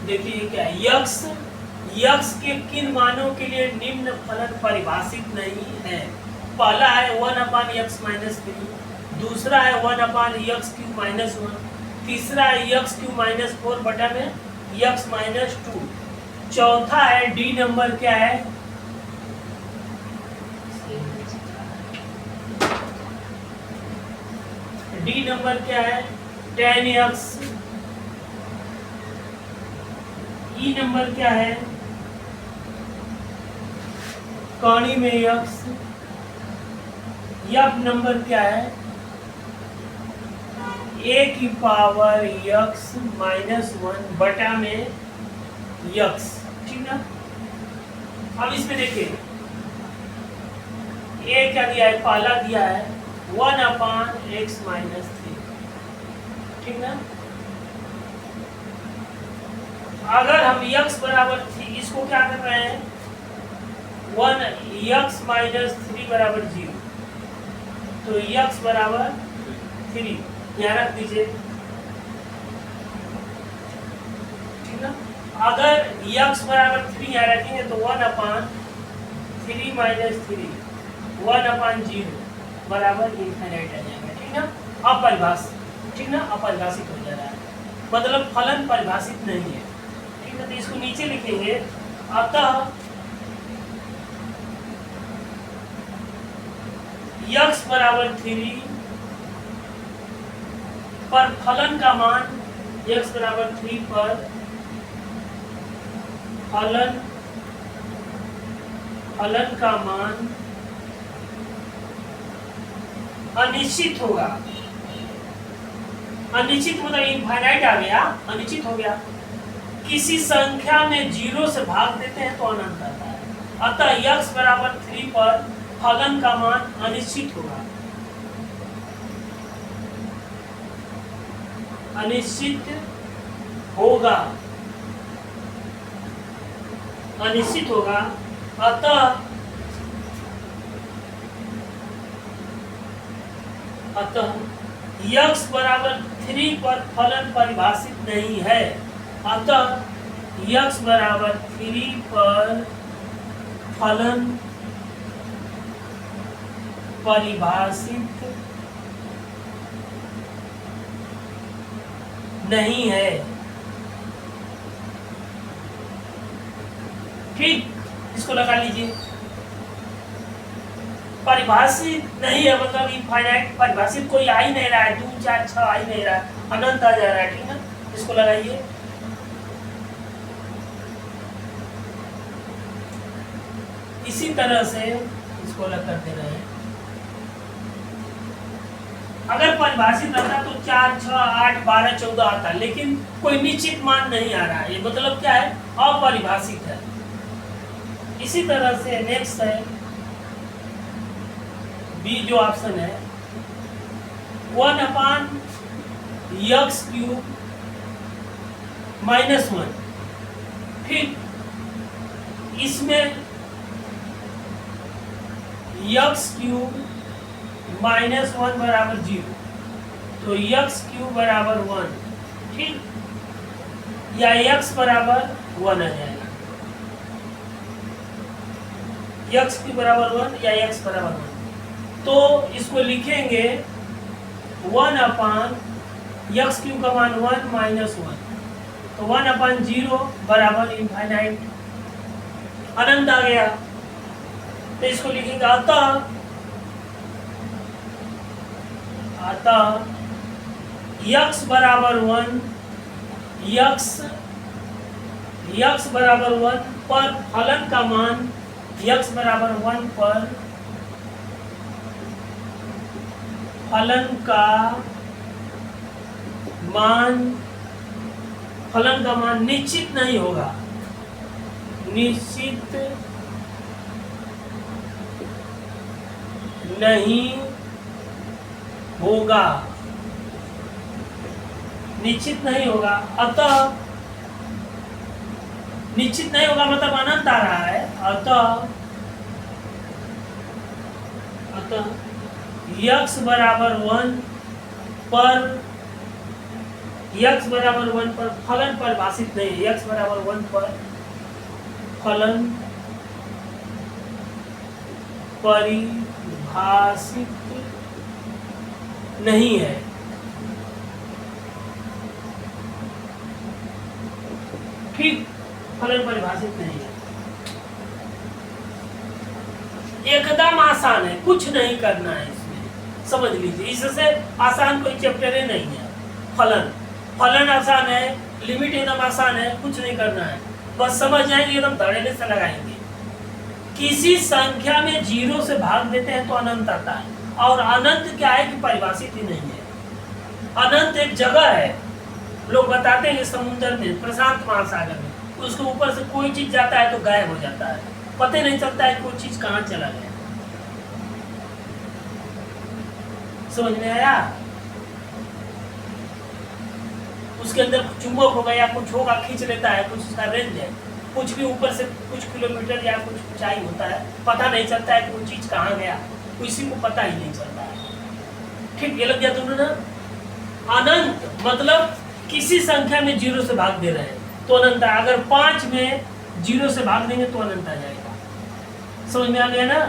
देखिए क्या है, यक्स यक्स के किन मानों के लिए निम्न फलन परिभाषित नहीं है। पहला है 1/x-3, दूसरा है 1/x³ -1, तीसरा है x³ -4 बटा में x-2, चौथा है डी नंबर क्या है, डी नंबर क्या है 10x, ई नंबर क्या है कौड़ी में x, एफ नंबर क्या है a⁻x-1 बटा में x। ठीक है, अब इसमें देखिए a क्या दिया है, पहला दिया है 1/x-3। ठीक है, अगर हम x बराबर 3 इसको क्या कर रहे हैं 1x-3 बराबर 0, तो x बराबर 3 यहाँ रख दीजिए। ठीक है, अगर x बराबर 3 यहाँ रखेंगे तो 1/3 - 3 1/0 बराबर इनफिनिट आ जाएगा। ठीक है, अपरिभाषित। ठीक ना, अपरिभाषित हो जा रहा है, मतलब फलन परिभाषित नहीं है। ठीक है, तो इसको नीचे लिखेंगे, अतः x बराबर 3 पर फलन का मान, x बराबर 3 पर फलन का मान अनिश्चित होगा। अनिश्चित मतलब इनफाइनाइट आ गया, अनिश्चित हो गया। किसी संख्या में 0 से भाग देते हैं तो अनंत आता है। अतः x बराबर 3 पर फलन का मान अनिश्चित होगा, अनिश्चित होगा, अनिश्चित होगा। अतः x बराबर 3 पर फलन परिभाषित नहीं है। अतः x बराबर 3 पर फलन परिभाषित नहीं है। ठीक, इसको लगा लीजिए। परिभाषित नहीं है मतलब इनफाइनाइट, परिभाषित कोई आ ही नहीं रहा है, 2 4 6 आ ही नहीं रहा है, अनंत आ जा रहा है। ठीक है, इसको लगाइए। इसी तरह से इसको अलग करते रहे। अगर परिभाषित रहता तो 4 6 8 12 14 आता, लेकिन कोई निश्चित मान नहीं आ रहा है, ये मतलब क्या है, अपरिभाषित है। इसी तरह से नेक्स्ट है बी, जो ऑप्शन है 1/x³ -1। ठीक, इसमें x³ -1 बराबर 0, तो x³ बराबर 1। ठीक, या x बराबर 1 आ जाएगा, x³ बराबर 1 या x बराबर 1। तो इसको लिखेंगे 1/x³ का मान 1 - 1, तो 1/0 बराबर इनफाइनाइट, अनंत आ गया। तो इसको लिखेंगे अतः x बराबर 1, x बराबर 1 पर फलन का मान, x बराबर 1 पर फलन का मान निश्चित नहीं होगा, निश्चित नहीं होगा, निश्चित नहीं होगा। अतः निश्चित नहीं होगा मतलब अनंत आ रहा है। अतः x बराबर 1 पर x बराबर 1 पर फलन परिभाषित नहीं है, x बराबर 1 पर फलन परिभाषित नहीं है। ठीक, फलन परिभाषित नहीं है। एकदम आसान है, कुछ नहीं करना है इसमें, समझ लीजिए, इससे आसान कोई चैप्टर ही नहीं है। फलन आसान है, लिमिट एकदम आसान है, कुछ नहीं करना है, बस समझ जाएंगे, एकदम धड़ेले से लगाएंगे। किसी संख्या में 0 से भाग देते हैं तो अनंत आता है, और अनंत क्या है कि परिभाषित ही नहीं है। अनंत एक जगह है, लोग बताते हैं समुद्र में, प्रशांत महासागर में, उसके ऊपर से कोई चीज जाता है तो गायब हो जाता है, पता नहीं चलता है कोई चीज कहाँ चला गया। समझ में आया? उसके अंदर चुंबक होगा या कुछ होगा, खींच लेता है, कुछ उसका रेंज है, कुछ भी ऊपर से कुछ किलोमीटर या कुछ ऊंचाई होता है, पता नहीं चलता है कोई चीज कहाँ गया, किसी को पता ही नहीं चलता है। ठीक, ये लग गया तुमने ना? अनंत मतलब किसी संख्या में 0 से भाग दे रहे हैं तो अनंत है। अगर 5 में 0 से भाग देंगे तो अनंत आ जाएगा। समझ में आ गया ना?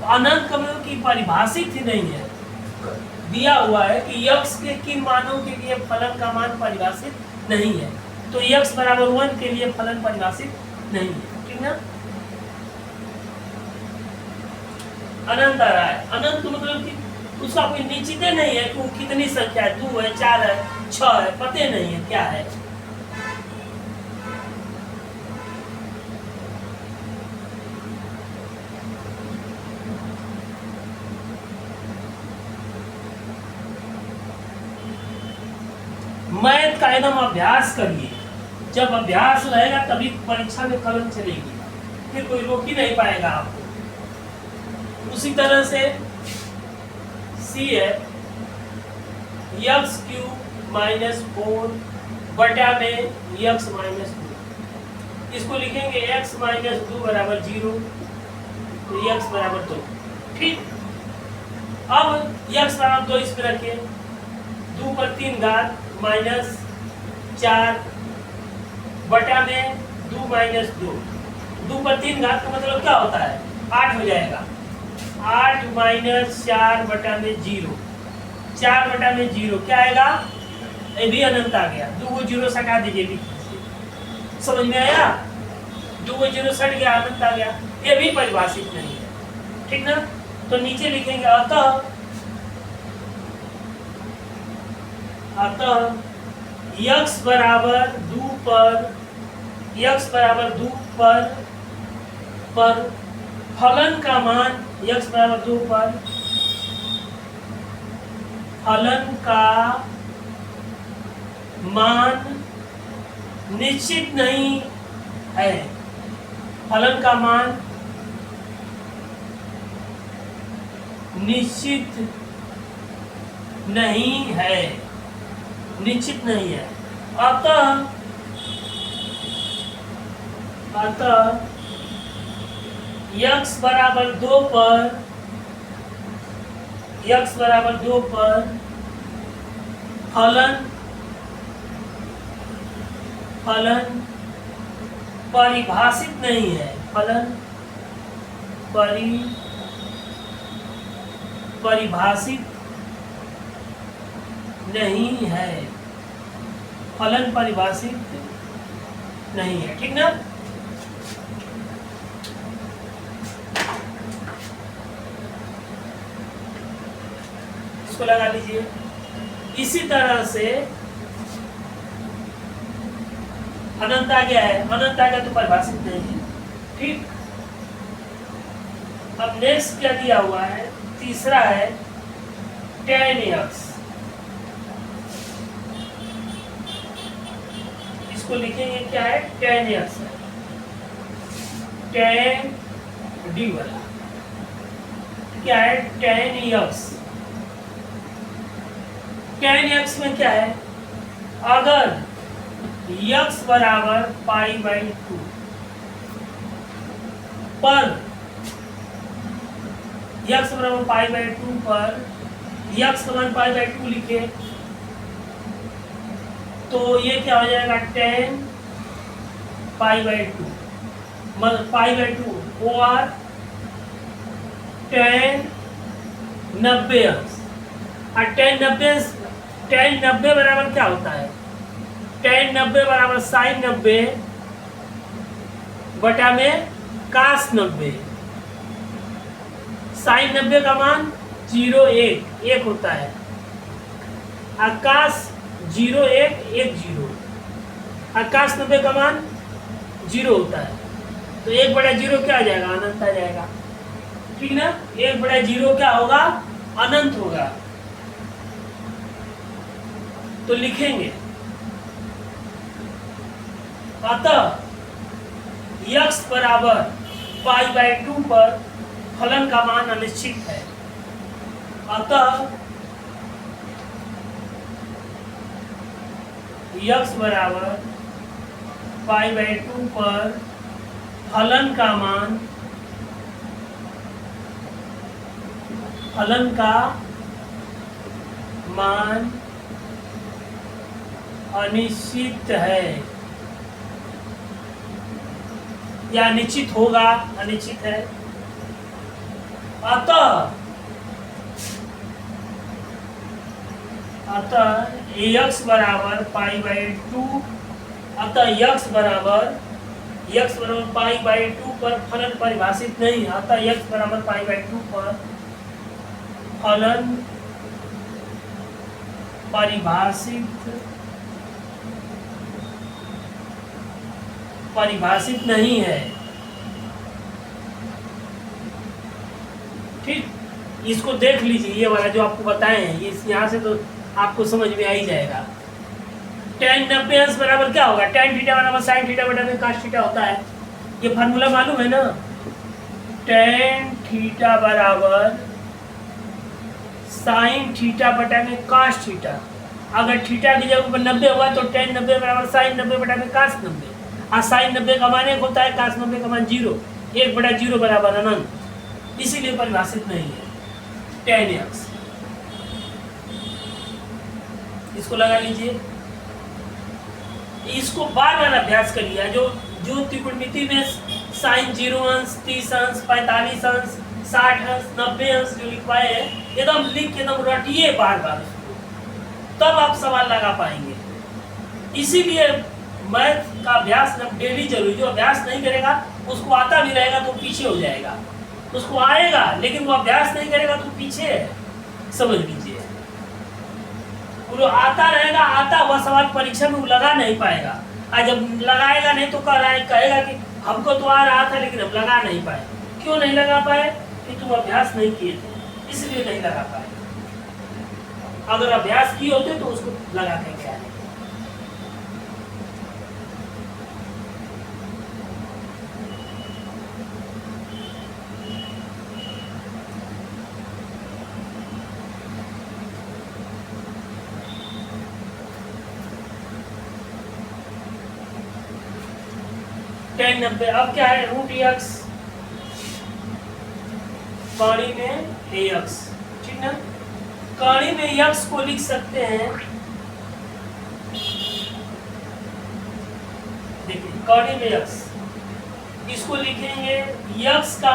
अनंत का मतलब कि परिभाषित ही नहीं है, दिया हुआ है कि x के किन मानों के लिए फलन का मान परिभाषित नहीं है, तो x बराबर 1 के लिए फलन परिभाषित नहीं है। ठीक ना? अनंत आ रहा है। अनंत तो मतलब कि उसका कोई निश्चित नहीं है कि वो कितनी संख्या है, 2 है, 4 है, 6 है, पते नहीं है क्या है। मैथ का एकदम अभ्यास करिए, जब अभ्यास रहेगा तभी परीक्षा में कलम चलेगी, फिर कोई रोक ही नहीं पाएगा आपको। उसी तरह से सी है x³ - 4 बटा में x - 2, इसको लिखेंगे x - 2 बराबर 0, तो x बराबर 2। ठीक, अब x बराबर 2 इस पे रखिए, 2 पर 3 घात -4 बटा में 2 - 2, 2 पर 3 घात का मतलब क्या होता है, 8 हो जाएगा। 8 - 4 बटा में 0, 4 बटा में 0 क्या आएगा, ये भी अनंत आ गया। 2 0 हटा दीजिए, समझ में आया? 2 0 हट गया, अनंत आ गया, ये भी परिभाषित नहीं है। ठीक ना? तो नीचे लिखेंगे अतः x बराबर 2 पर फलन का मान, x बराबर 2 पर फलन का मान निश्चित नहीं है। फलन का मान निश्चित नहीं है, निश्चित नहीं है। अतः x बराबर 2 पर फलन परिभाषित नहीं है, फलन परिभाषित नहीं है, फलन परिभाषित नहीं है। ठीक ना? इसको लगा लीजिए। इसी तरह से अनंत आ गया है, अनंत आ गया तो परिभाषित नहीं है। ठीक, अब नेक्स्ट क्या दिया हुआ है, तीसरा है tan x, इसको लिखेंगे क्या है, tan x है, tan d वाला क्या है, tan x। tan x में क्या है, अगर x बराबर π/2 पर x बराबर π/2 पर x का मान π/2 लिखे, तो ये क्या हो जाएगा 10 π/2 π/2 और 10 90 अंश। और 10 90 बराबर क्या होता है? 10 90 बराबर sin 90 बटा में cos 90। sin 90 का मान 0 1 होता है, और cos 0 1 1 0, और cos 90 का मान 0 होता है। तो 1/0 क्या आ जाएगा? अनंत आ जाएगा। ठीक ना? 1/0 क्या होगा? अनंत होगा। तो लिखेंगे अतः x बराबर π/2 पर फलन का मान अनिश्चित है। अतः x बराबर π/2 पर फलन का मान अनिश्चित है या निश्चित होगा, अनिश्चित है। अतः x बराबर π/2, अतः x बराबर π/2 पर फलन परिभाषित नहीं है। अतः x बराबर π/2 पर फलन परिभाषित नहीं है। ठीक, इसको देख लीजिए, ये वाला जो आपको बताए हैं, ये यहाँ से तो आपको समझ में आ ही जाएगा। tan 90 अंश बराबर क्या होगा? tan थीटा बराबर sin थीटा बटा में cos थीटा होता है। ये फार्मूला मालूम है ना? tan थीटा बराबर sin थीटा बटा में cos थीटा। अगर थीटा की जगह पर 90 हुआ तो tan 90 बराबर sin 90 बटा में cos 90। और sin 90 का मान 1 होता है, cos 90 का मान 0। 1/0 बराबर अनंत, इसीलिए परिभाषित नहीं है tan x। इसको लगा लीजिए, इसको बार बार अभ्यास करिए। जो त्रिकोणमिति में sin 0 अंश, 30 अंश, 45 अंश, 60 अंश, 90 अंश जो लिखवाए हैं, एकदम लिख के एकदम रटिए बार बार, तब आप सवाल लगा पाएंगे। इसीलिए मैथ का अभ्यास डेली जरूरी। जो अभ्यास नहीं करेगा उसको आता भी रहेगा तो पीछे हो जाएगा, उसको आएगा लेकिन वो अभ्यास नहीं करेगा तो पीछे है, समझ लीजिए। वो आता रहेगा, आता हुआ सवाल परीक्षा में वो लगा नहीं पाएगा, और जब लगाएगा नहीं तो कहेगा कि हमको तो आ रहा था लेकिन हम लगा नहीं पाए। क्यों नहीं लगा पाए? कि तुम अभ्यास नहीं किए थे, इसलिए नहीं लगा पाए। अगर अभ्यास किए होते तो उसको लगा के क्या है। tan 90 अब क्या है? √x कड़ी में ax। ठीक ना? कड़ी में x को लिख सकते हैं, देखिए कड़ी में x, इसको लिखेंगे x का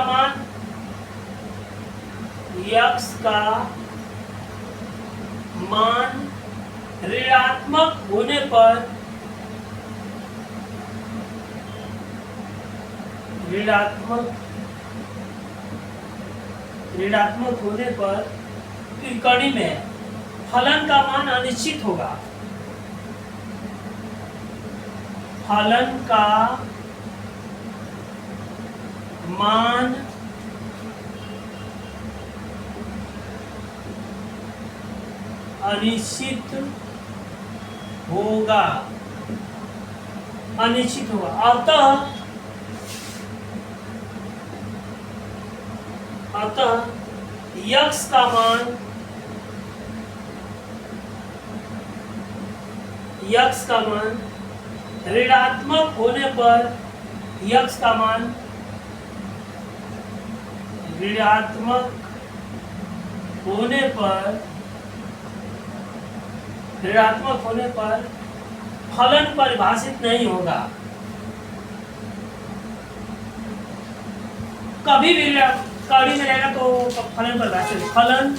मान ऋणात्मक होने पर ऋणात्मक होने पर कड़ी में फलन का मान अनिश्चित होगा। फलन का मान अनिश्चित होगा। अतः x का मान ऋणात्मक होने पर फलन परिभाषित नहीं होगा। कभी भी कड़ी में रहेगा तो फलन परिभाषित, फलन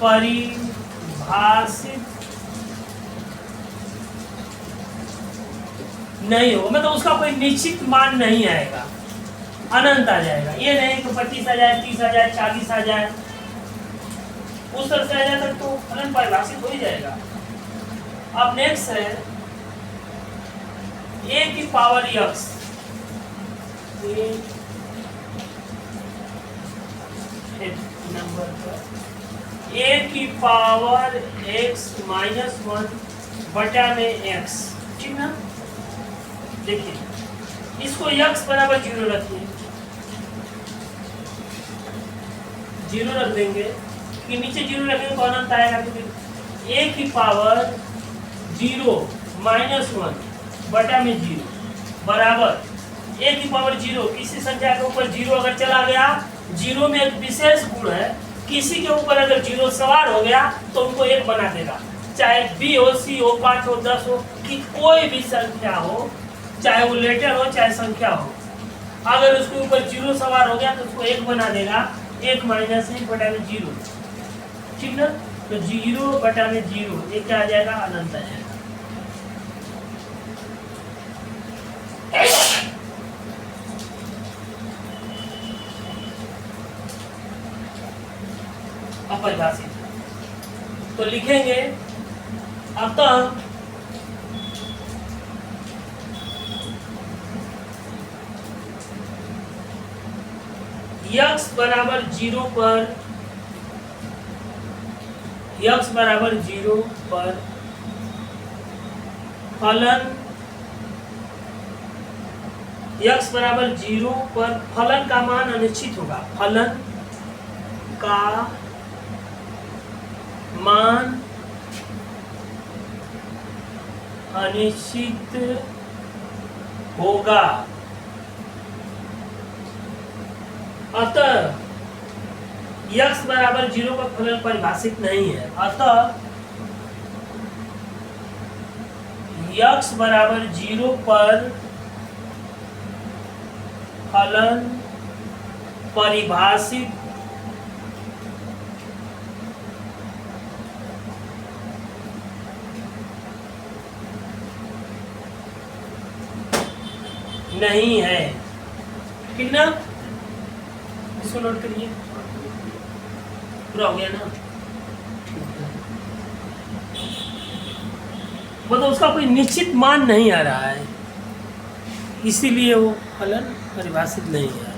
परिभाषित नहीं होगा, मतलब उसका कोई निश्चित मान नहीं आएगा, अनंत आ जाएगा। ये नहीं कि 25 आ जाए, 30 आ जाए, 40 आ जाए, उस तरह से आ जाए तक तो फलन परिभाषित हो ही जाएगा। अब नेक्स्ट है a की पावर x, नंबर पर a की पावर x माइनस 1 बटा में x, ठीक ना। देखिए इसको x बराबर 0 रखिए, 0 रख देंगे कि नीचे 0 रखेंगे तो अनंत आएगा, क्योंकि a की पावर 0 माइनस 1 बटा में 0 बराबर a की पावर 0, किसी संख्या के ऊपर 0 अगर चला गया, 0 में एक विशेष गुण है, किसी के ऊपर अगर 0 सवार हो गया तो उनको 1 बना देगा, चाहे b हो, c हो, 5 हो, 10 हो, कि कोई भी संख्या हो, चाहे वो लेटर हो चाहे संख्या हो, अगर उसके ऊपर 0 सवार हो गया तो उसको 1 बना देगा, 1 माइनस 1 बटा में 0, ठीक ना। तो 0 बटा में 0 ये क्या आ जाएगा, अनंत आ जाएगा। अपरिभाषित तो लिखेंगे अतः x बराबर 0 पर, x बराबर 0 पर फलन, x बराबर 0 पर फलन का मान अनिश्चित होगा, फलन का मान अनिश्चित होगा। अतः x बराबर 0 पर फलन परिभाषित नहीं है, अतः x बराबर 0 पर फलन परिभाषित नहीं है, ठीक ना। इसको नोट करिए, पूरा हो गया ना। मतलब उसका कोई निश्चित मान नहीं आ रहा है, इसीलिए वो फलन परिभाषित नहीं है।